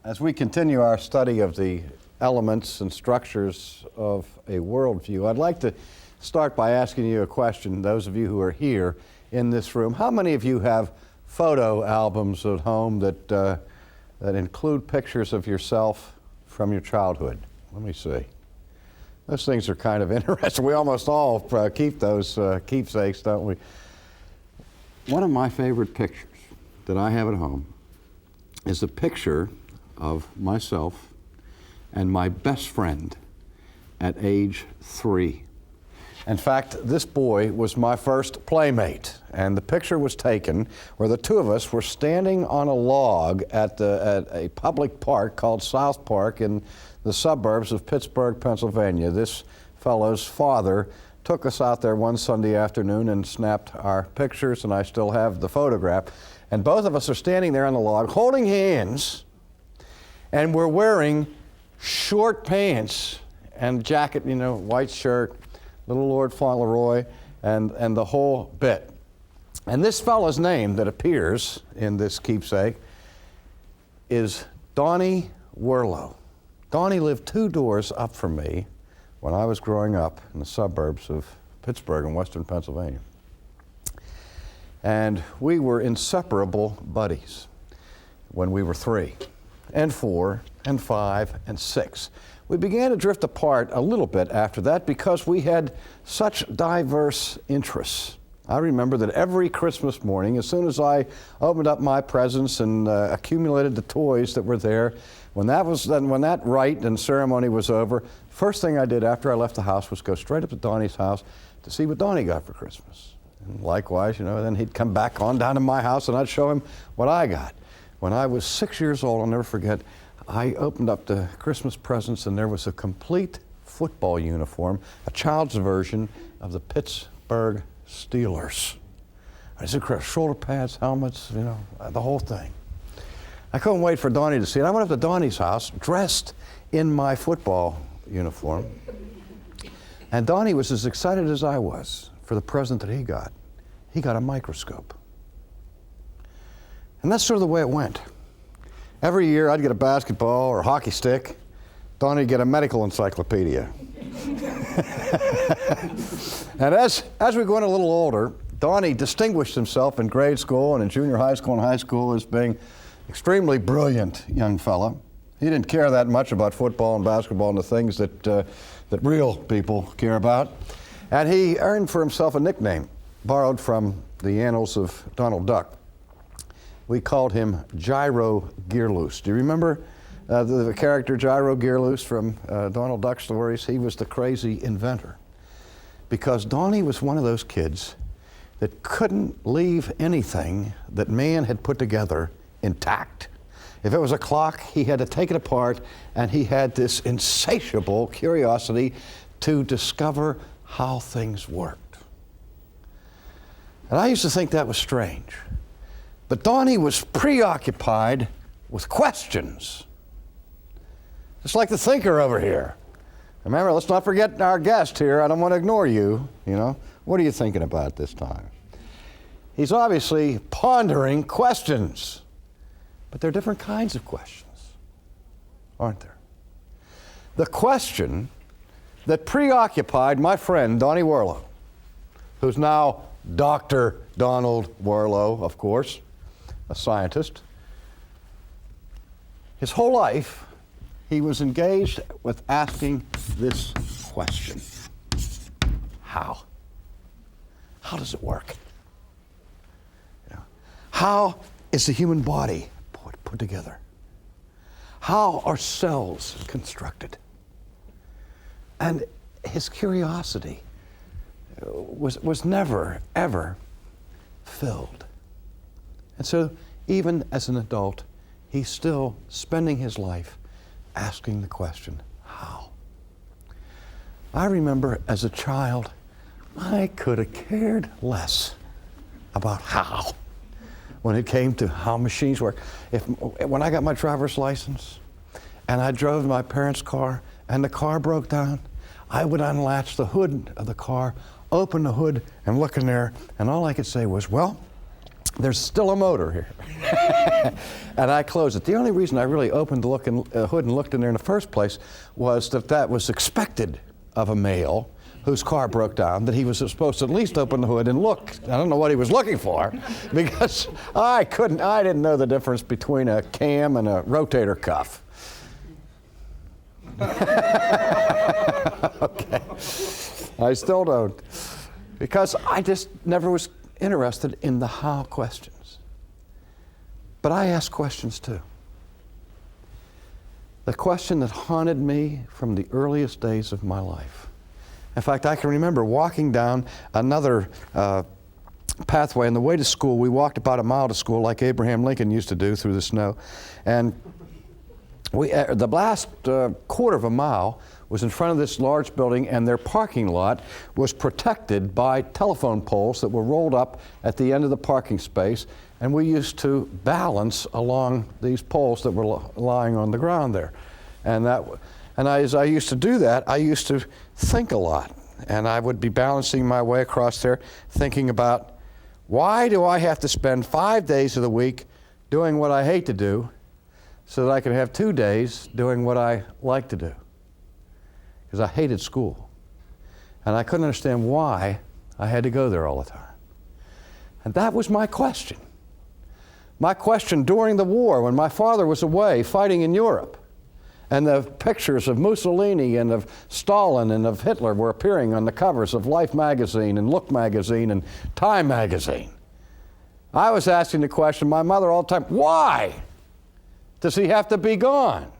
As we continue our study of the elements and structures of a worldview, I'd like to start by asking you a question, those of you who are here in this room. How many of you have photo albums at home that include pictures of yourself from your childhood? Let me see. Those things are kind of interesting. We almost all keep those keepsakes, don't we? One of my favorite pictures that I have at home is a picture of myself and my best friend at age 3. In fact, this boy was my first playmate, and the picture was taken where the two of us were standing on a log at a public park called South Park in the suburbs of Pittsburgh, Pennsylvania. This fellow's father took us out there one Sunday afternoon and snapped our pictures, and I still have the photograph. And both of us are standing there on the log holding hands, and we're wearing short pants and jacket, you know, white shirt, little Lord Fauntleroy, and the whole bit. And this fellow's name that appears in this keepsake is Donnie Werlow. Donnie lived 2 doors up from me when I was growing up in the suburbs of Pittsburgh in western Pennsylvania. And we were inseparable buddies when we were 3 and 4 and 5 and 6. We began to drift apart a little bit after that because we had such diverse interests. I remember that every Christmas morning, as soon as I opened up my presents and accumulated the toys that were there, when that rite and ceremony was over, first thing I did after I left the house was go straight up to Donnie's house to see what Donnie got for Christmas. And likewise, you know, then he'd come back on down to my house and I'd show him what I got. When I was 6 years old, I'll never forget, I opened up the Christmas presents and there was a complete football uniform, a child's version of the Pittsburgh Steelers. I said, shoulder pads, helmets, you know, the whole thing. I couldn't wait for Donnie to see it. I went up to Donnie's house dressed in my football uniform. And Donnie was as excited as I was for the present that he got. He got a microscope. And that's sort of the way it went. Every year I'd get a basketball or a hockey stick. Donnie'd get a medical encyclopedia. And as we got a little older, Donnie distinguished himself in grade school and in junior high school and high school as being extremely brilliant young fella. He didn't care that much about football and basketball and the things that real people care about. And he earned for himself a nickname borrowed from the annals of Donald Duck. We called him Gyro Gearloose. Do you remember the character Gyro Gearloose from Donald Duck stories? He was the crazy inventor. Because Donnie was one of those kids that couldn't leave anything that man had put together intact. If it was a clock, he had to take it apart, and he had this insatiable curiosity to discover how things worked. And I used to think that was strange. But Donnie was preoccupied with questions. Just like the thinker over here. Remember, let's not forget our guest here. I don't want to ignore you, you know. What are you thinking about this time? He's obviously pondering questions. But there are different kinds of questions, aren't there? The question that preoccupied my friend, Donnie Werlow, who's now Dr. Donald Werlow, of course, a scientist. His whole life, he was engaged with asking this question. How? How does it work? You know, how is the human body put together? How are cells constructed? And his curiosity was never, ever filled. And so, even as an adult, he's still spending his life asking the question, how? I remember as a child, I could have cared less about how when it came to how machines work. When I got my driver's license and I drove my parents' car and the car broke down, I would unlatch the hood of the car, open the hood and look in there, and all I could say was, well, there's still a motor here. And I closed it. The only reason I really opened the hood and looked in there in the first place was that was expected of a male whose car broke down, that he was supposed to at least open the hood and look. I don't know what he was looking for, because I didn't know the difference between a cam and a rotator cuff. Okay. I still don't, because I just never was interested in the how questions. But I ask questions too. The question that haunted me from the earliest days of my life. In fact, I can remember walking down another pathway on the way to school. We walked about a mile to school like Abraham Lincoln used to do through the snow. And the last quarter of a mile was in front of this large building, and their parking lot was protected by telephone poles that were rolled up at the end of the parking space, and we used to balance along these poles that were lying on the ground there. And as I used to do that, I used to think a lot, and I would be balancing my way across there thinking about, why do I have to spend 5 days of the week doing what I hate to do so that I can have 2 days doing what I like to do? Because I hated school. And I couldn't understand why I had to go there all the time. And that was my question. My question during the war, when my father was away fighting in Europe, and the pictures of Mussolini and of Stalin and of Hitler were appearing on the covers of Life magazine and Look magazine and Time magazine. I was asking the question, my mother all the time, why does he have to be gone?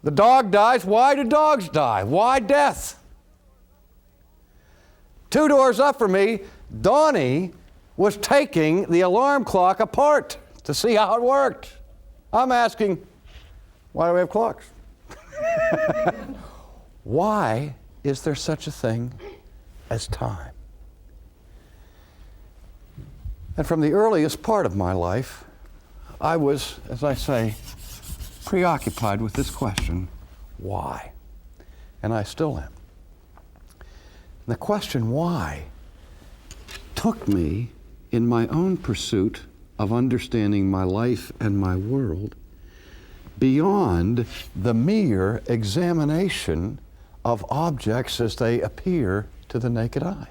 The dog dies. Why do dogs die? Why death? 2 doors up from me, Donnie was taking the alarm clock apart to see how it worked. I'm asking, why do we have clocks? Why is there such a thing as time? And from the earliest part of my life, I was, as I say, preoccupied with this question, why? And I still am. And the question why took me in my own pursuit of understanding my life and my world beyond the mere examination of objects as they appear to the naked eye.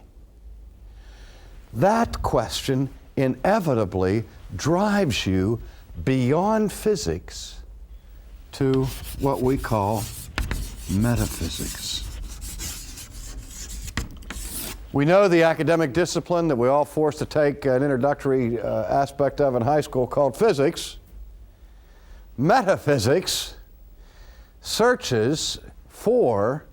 That question inevitably drives you beyond physics to what we call metaphysics. We know the academic discipline that we're all forced to take an introductory aspect of in high school called physics. Metaphysics searches for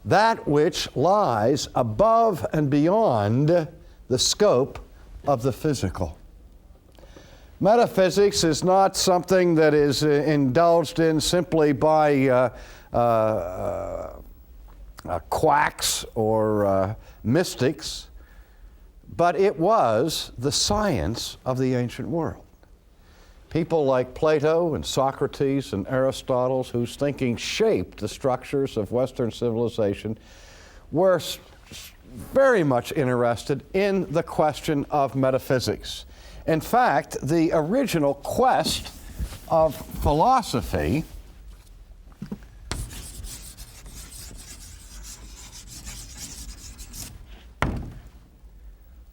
that which lies above and beyond the scope of the physical. Metaphysics is not something that is indulged in simply by quacks or mystics, but it was the science of the ancient world. People like Plato and Socrates and Aristotle, whose thinking shaped the structures of Western civilization, were very much interested in the question of metaphysics. In fact, the original quest of philosophy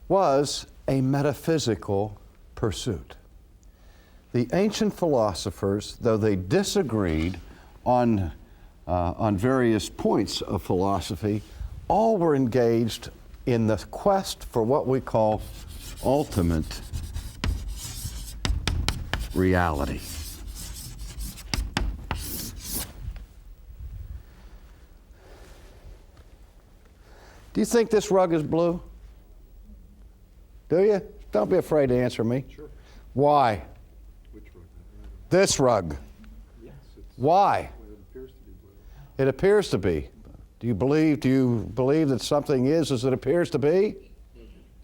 was a metaphysical pursuit. The ancient philosophers, though they disagreed on various points of philosophy, all were engaged in the quest for what we call ultimate reality. Do you think this rug is blue? Do you? Don't be afraid to answer me. Sure. Why? Which rug? This rug. Yes. Why? Well, it appears to be blue. It appears to be. Do you believe that something is as it appears to be?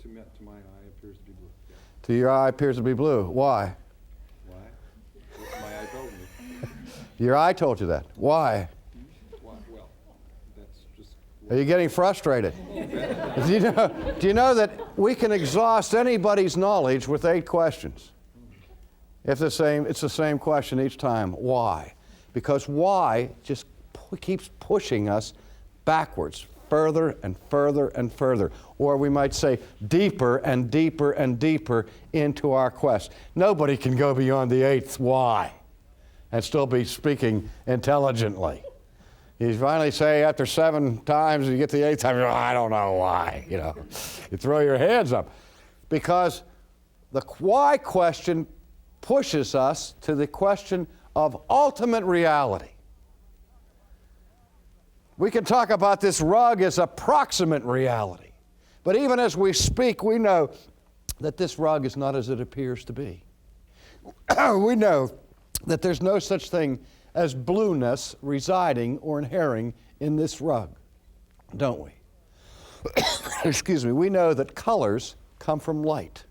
To my eye, it appears to be blue. Yeah. To your eye, it appears to be blue. Why? Why? What my eye told me. Your eye told you that. Why? Well, that's just Are you getting frustrated? Do you know that we can exhaust anybody's knowledge with 8 questions? It's the same question each time. Why? Because why just keeps pushing us backwards, further and further and further. Or we might say deeper and deeper and deeper into our quest. Nobody can go beyond the 8th why and still be speaking intelligently. You finally say after 7 times, you get the 8th time, I don't know why, You throw your hands up. Because the why question pushes us to the question of ultimate reality. We can talk about this rug as approximate reality. But even as we speak, we know that this rug is not as it appears to be. We know that there's no such thing as blueness residing or inhering in this rug, don't we? Excuse me. We know that colors come from light.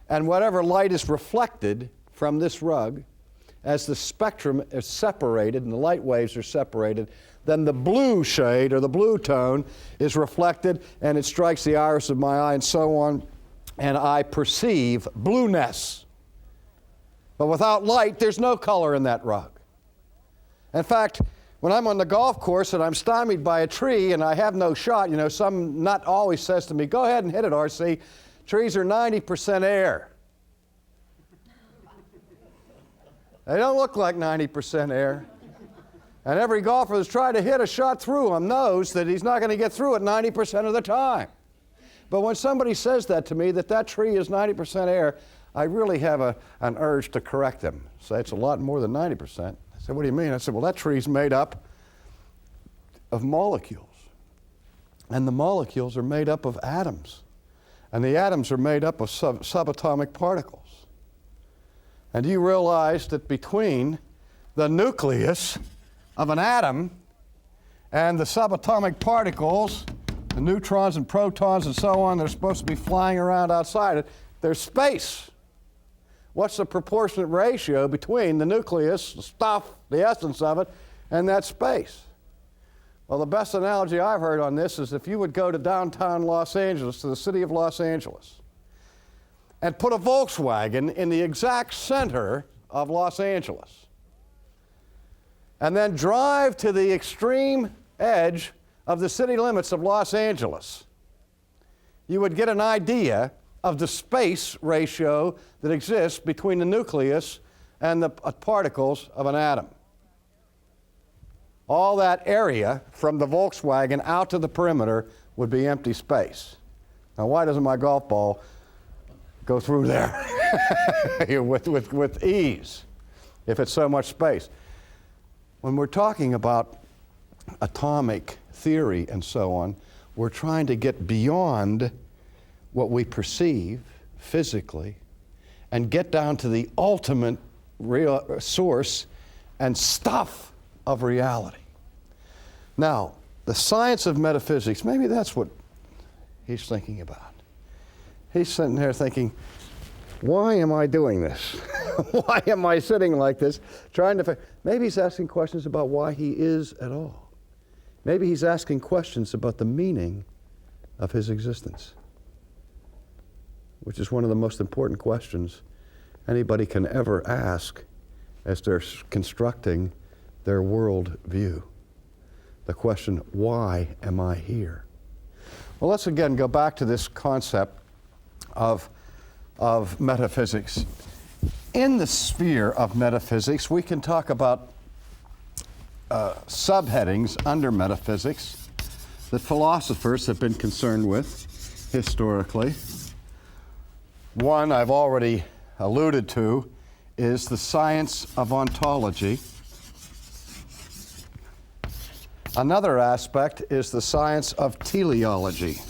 And whatever light is reflected from this rug, as the spectrum is separated and the light waves are separated, then the blue shade or the blue tone is reflected and it strikes the iris of my eye and so on, and I perceive blueness. But without light, there's no color in that rug. In fact, when I'm on the golf course and I'm stymied by a tree and I have no shot, some nut always says to me, go ahead and hit it, R.C. Trees are 90% air. They don't look like 90% air. And every golfer that's tried to hit a shot through them knows that he's not going to get through it 90% of the time. But when somebody says that to me, that tree is 90% air, I really have an urge to correct them. Say it's a lot more than 90%. I said, what do you mean? I said, well, that tree's made up of molecules. And the molecules are made up of atoms. And the atoms are made up of subatomic particles. And do you realize that between the nucleus of an atom and the subatomic particles, the neutrons and protons and so on, they're supposed to be flying around outside it, there's space. What's the proportionate ratio between the nucleus, the stuff, the essence of it, and that space? Well, the best analogy I've heard on this is if you would go to downtown Los Angeles, to the city of Los Angeles, and put a Volkswagen in the exact center of Los Angeles, and then drive to the extreme edge of the city limits of Los Angeles, you would get an idea of the space ratio that exists between the nucleus and the particles of an atom. All that area from the Volkswagen out to the perimeter would be empty space. Now, why doesn't my golf ball go through there with ease if it's so much space? When we're talking about atomic theory and so on, we're trying to get beyond what we perceive physically and get down to the ultimate real source and stuff of reality. Now, the science of metaphysics, maybe that's what he's thinking about. He's sitting there thinking, why am I doing this? Why am I sitting like this, trying to... Maybe he's asking questions about why he is at all. Maybe he's asking questions about the meaning of his existence, which is one of the most important questions anybody can ever ask as they're constructing their world view. The question, why am I here? Well, let's again go back to this concept of metaphysics. In the sphere of metaphysics, we can talk about subheadings under metaphysics that philosophers have been concerned with historically. One I've already alluded to is the science of ontology. Another aspect is the science of teleology.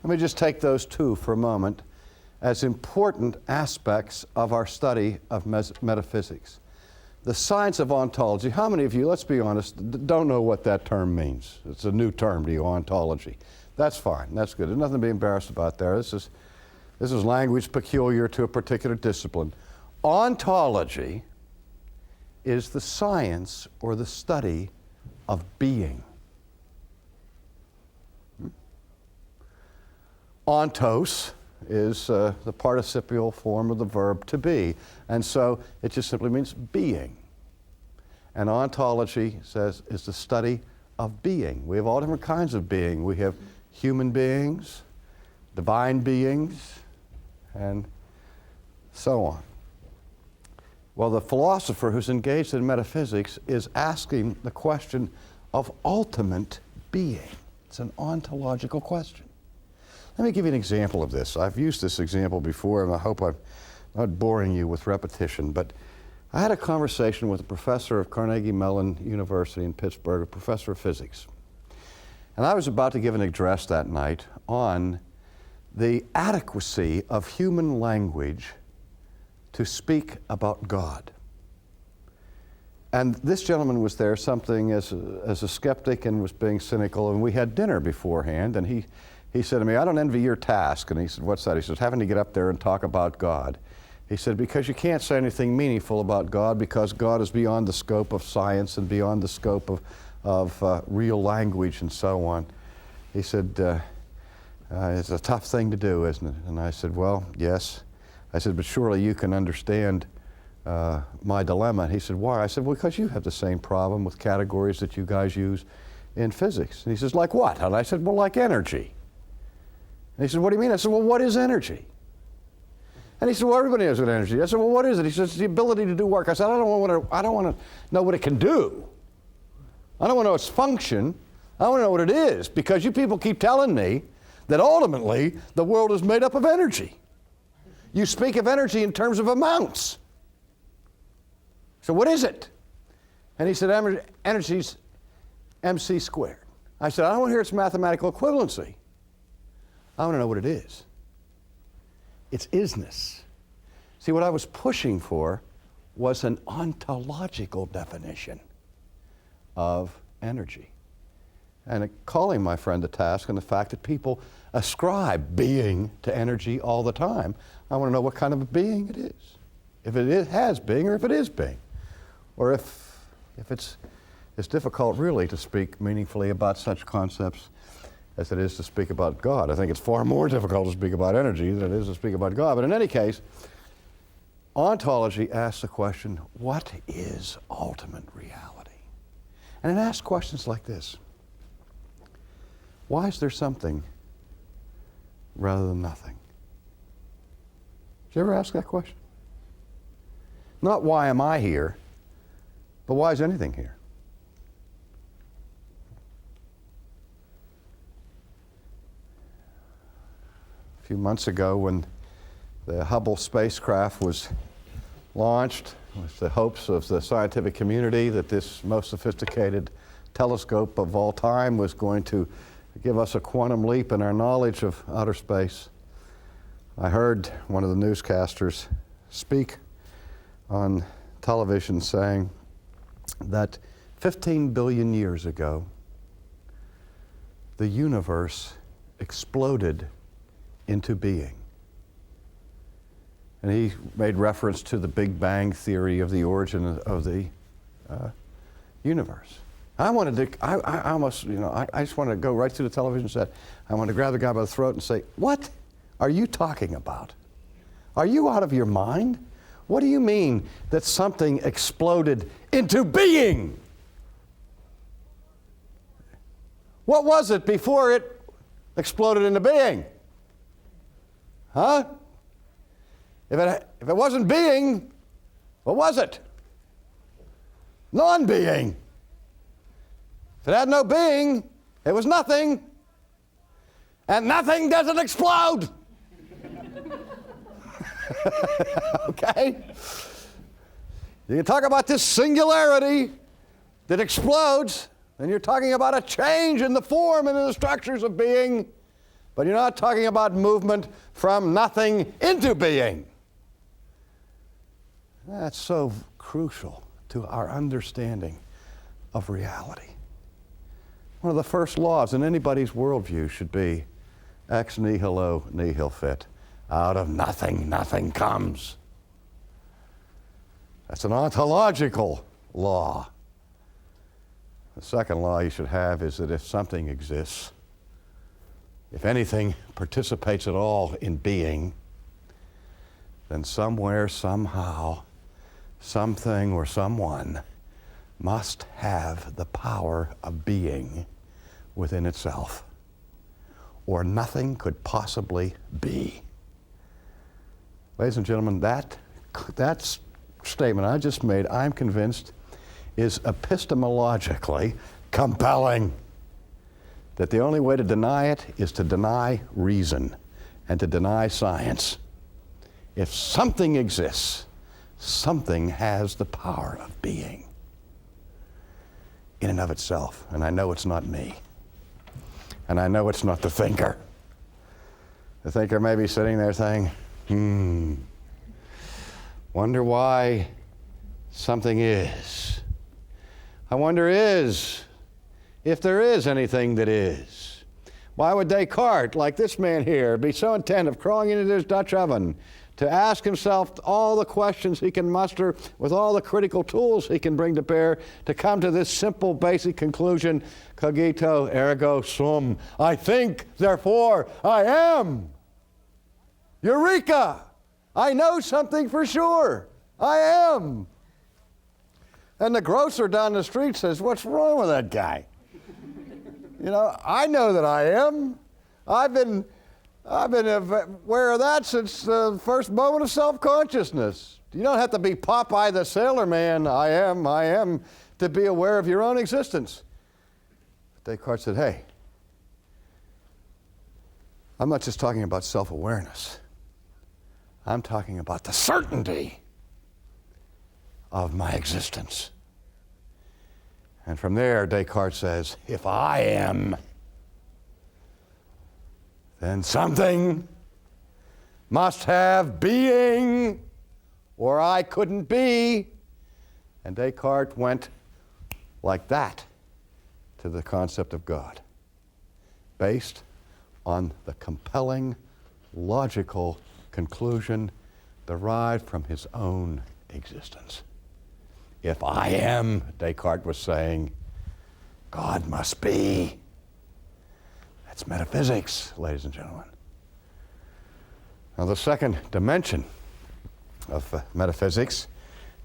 Let me just take those two for a moment as important aspects of our study of metaphysics. The science of ontology, how many of you, let's be honest, don't know what that term means? It's a new term to you, ontology. That's fine, that's good. There's nothing to be embarrassed about there. This is language peculiar to a particular discipline. Ontology is the science or the study of being. Ontos is the participial form of the verb to be, and so it just simply means being. And ontology says is the study of being. We have all different kinds of being. We have human beings, divine beings, and so on. Well, the philosopher who's engaged in metaphysics is asking the question of ultimate being. It's an ontological question. Let me give you an example of this. I've used this example before, and I hope I'm not boring you with repetition, but I had a conversation with a professor of Carnegie Mellon University in Pittsburgh, a professor of physics. And I was about to give an address that night on the adequacy of human language to speak about God. And this gentleman was there, something as a skeptic, and was being cynical, and we had dinner beforehand, and he said to me, "I don't envy your task." And he said, "What's that?" He says, "Having to get up there and talk about God." He said, "Because you can't say anything meaningful about God, because God is beyond the scope of science and beyond the scope of real language and so on." He said, "It's a tough thing to do, isn't it?" And I said, "Well, yes." I said, "But surely you can understand my dilemma." And he said, "Why?" I said, "Well, because you have the same problem with categories that you guys use in physics." And he says, "Like what?" And I said, "Well, like energy." And he said, "What do you mean?" I said, "Well, what is energy?" And he said, "Well, everybody knows what energy is." I said, "Well, what is it?" He says, "It's the ability to do work." I said, I don't want to know what it can do. I don't want to know its function. I want to know what it is, because you people keep telling me that ultimately the world is made up of energy. You speak of energy in terms of amounts. So what is it? And he said, energy's mc squared. I said, "I don't want to hear its mathematical equivalency. I want to know what it is. It's isness." See, what I was pushing for was an ontological definition of energy. And calling my friend to task on the fact that people ascribe being to energy all the time, I want to know what kind of a being it is. If it has being, or if it is being. Or if it's difficult really to speak meaningfully about such concepts as it is to speak about God. I think it's far more difficult to speak about energy than it is to speak about God. But in any case, ontology asks the question, what is ultimate reality? And it asks questions like this. Why is there something rather than nothing? Did you ever ask that question? Not why am I here, but why is anything here? A few months ago, when the Hubble spacecraft was launched with the hopes of the scientific community that this most sophisticated telescope of all time was going to give us a quantum leap in our knowledge of outer space, I heard one of the newscasters speak on television saying that 15 billion years ago, the universe exploded into being. And he made reference to the Big Bang theory of the origin of the universe. I just wanted to go right to the television set. I wanted to grab the guy by the throat and say, "What are you talking about? Are you out of your mind? What do you mean that something exploded into being? What was it before it exploded into being? Huh? If it wasn't being, what was it? Non-being. If it had no being, it was nothing. And nothing doesn't explode. Okay? You can talk about this singularity that explodes, and you're talking about a change in the form and in the structures of being, but you're not talking about movement from nothing into being. That's so crucial to our understanding of reality. One of the first laws in anybody's worldview should be ex nihilo nihil fit. Out of nothing, nothing comes. That's an ontological law. The second law you should have is that if something exists, if anything participates at all in being, then somewhere, somehow, something or someone must have the power of being within itself, or nothing could possibly be. Ladies and gentlemen, that statement I just made, I'm convinced, is epistemologically compelling. That the only way to deny it is to deny reason and to deny science. If something exists, something has the power of being in and of itself. And I know it's not me. And I know it's not the thinker. The thinker may be sitting there saying, wonder why something is. I wonder if there is anything that is. Why would Descartes, like this man here, be so intent of crawling into this Dutch oven to ask himself all the questions he can muster with all the critical tools he can bring to bear to come to this simple, basic conclusion, cogito ergo sum. I think, therefore I am. Eureka! I know something for sure. I am. And the grocer down the street says, what's wrong with that guy? You know, I know that I am. I've been aware of that since the first moment of self-consciousness. You don't have to be Popeye the Sailor Man, I am, to be aware of your own existence. But Descartes said, hey, I'm not just talking about self-awareness. I'm talking about the certainty of my existence. And from there, Descartes says, if I am, then something must have being, or I couldn't be. And Descartes went like that to the concept of God, based on the compelling, logical conclusion derived from his own existence. If I am, Descartes was saying, God must be. That's metaphysics, ladies and gentlemen. Now, the second dimension of metaphysics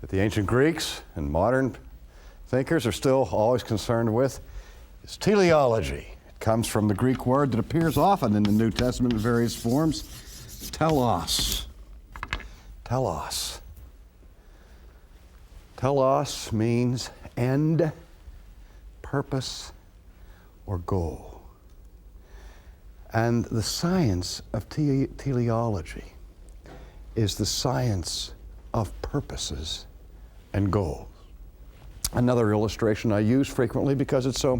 that the ancient Greeks and modern thinkers are still always concerned with is teleology. It comes from the Greek word that appears often in the New Testament in various forms, telos. Telos. Telos means end, purpose, or goal. And the science of teleology is the science of purposes and goals. Another illustration I use frequently because it's so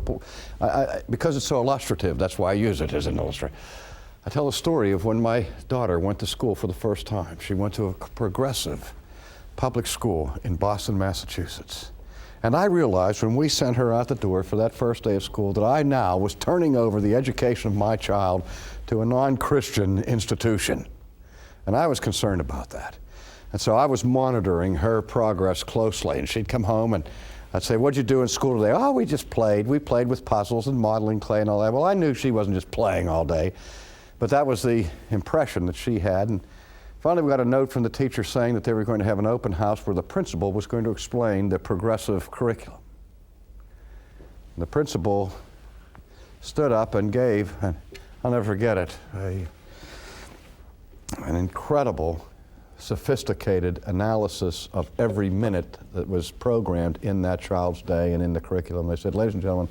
because it's so illustrative. That's why I use it as an illustration. I tell a story of when my daughter went to school for the first time. She went to a progressive public school in Boston, Massachusetts. And I realized when we sent her out the door for that first day of school that I now was turning over the education of my child to a non-Christian institution. And I was concerned about that. And so I was monitoring her progress closely. And she'd come home and I'd say, what'd you do in school today? Oh, we just played. We played with puzzles and modeling clay and all that. Well, I knew she wasn't just playing all day. But that was the impression that she had. And finally, we got a note from the teacher saying that they were going to have an open house where the principal was going to explain the progressive curriculum. And the principal stood up and gave, and I'll never forget it, an incredible, sophisticated analysis of every minute that was programmed in that child's day and in the curriculum. They said, ladies and gentlemen,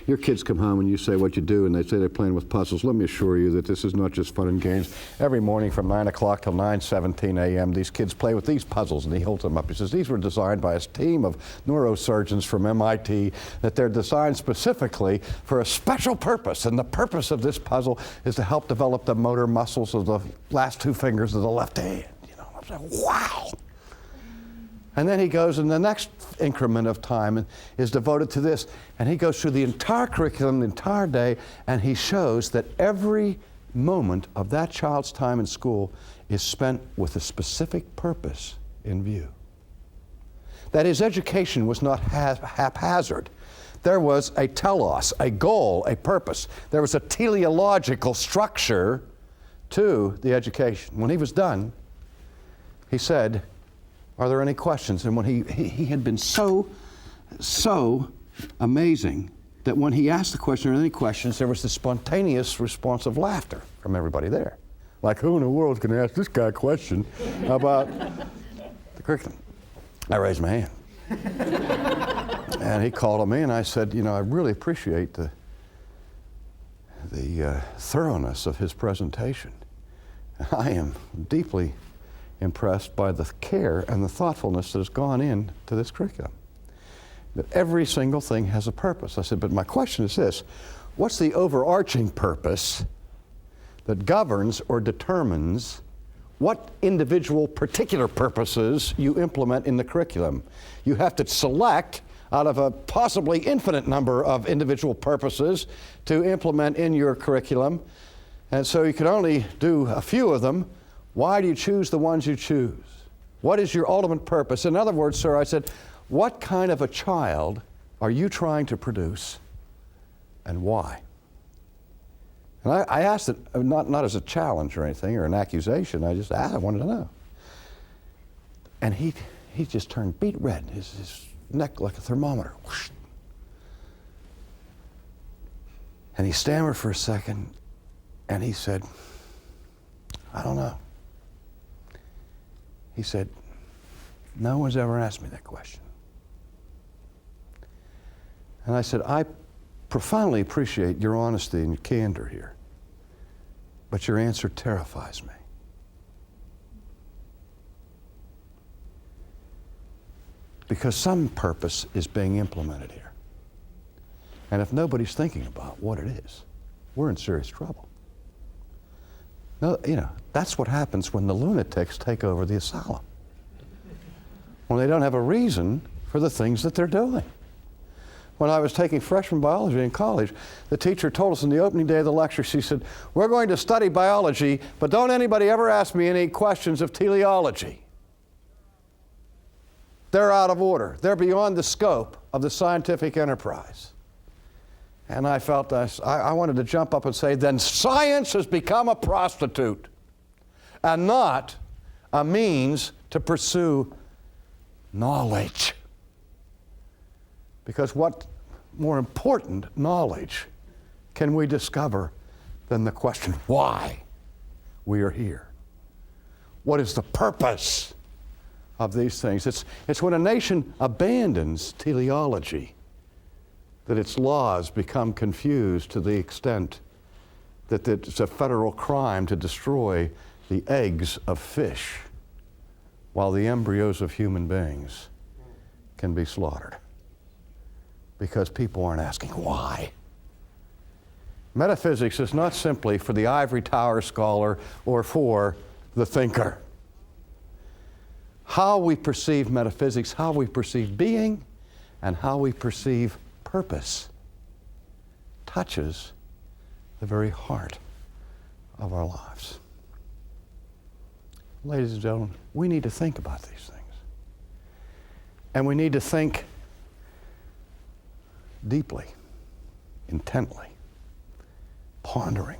your kids come home and you say what you do, and they say they're playing with puzzles. Let me assure you that this is not just fun and games. Every morning from 9 o'clock till 9:17 a.m., these kids play with these puzzles, and he holds them up. He says, these were designed by a team of neurosurgeons from MIT, that they're designed specifically for a special purpose, and the purpose of this puzzle is to help develop the motor muscles of the last two fingers of the left hand. You know, I'm saying, wow. And then he goes, and the next increment of time is devoted to this. And he goes through the entire curriculum, the entire day, and he shows that every moment of that child's time in school is spent with a specific purpose in view. that his education was not haphazard. There was a telos, a goal, a purpose. There was a teleological structure to the education. When he was done, he said, "Are there any questions?" And when he had been so amazing that when he asked the question, "Are there any questions?" there was this spontaneous response of laughter from everybody there. Like, who in the world is going to ask this guy a question about the curriculum? I raised my hand. And he called on me, and I said, I really appreciate the thoroughness of his presentation. I am deeply impressed by the care and the thoughtfulness that has gone into this curriculum. That every single thing has a purpose. I said, but my question is this: what's the overarching purpose that governs or determines what individual particular purposes you implement in the curriculum? You have to select out of a possibly infinite number of individual purposes to implement in your curriculum, and so you can only do a few of them. Why do you choose the ones you choose? What is your ultimate purpose? In other words, sir, I said, what kind of a child are you trying to produce, and why? And I asked it not as a challenge or anything or an accusation. I just asked, I wanted to know. And he just turned beet red, his neck like a thermometer. Whoosh. And he stammered for a second, and he said, "I don't know." He said, "No one's ever asked me that question." And I said, "I profoundly appreciate your honesty and your candor here, but your answer terrifies me." Because some purpose is being implemented here. And if nobody's thinking about what it is, we're in serious trouble. No, that's what happens when the lunatics take over the asylum. When they don't have a reason for the things that they're doing. When I was taking freshman biology in college, the teacher told us on the opening day of the lecture, she said, "We're going to study biology, but don't anybody ever ask me any questions of teleology. They're out of order. They're beyond the scope of the scientific enterprise." And I felt I wanted to jump up and say, then science has become a prostitute and not a means to pursue knowledge. Because what more important knowledge can we discover than the question why we are here? What is the purpose of these things? It's when a nation abandons teleology that its laws become confused to the extent that it's a federal crime to destroy the eggs of fish while the embryos of human beings can be slaughtered. Because people aren't asking why. Metaphysics is not simply for the ivory tower scholar or for the thinker. How we perceive metaphysics, how we perceive being, and how we perceive purpose touches the very heart of our lives. Ladies and gentlemen, we need to think about these things. And we need to think deeply, intently, pondering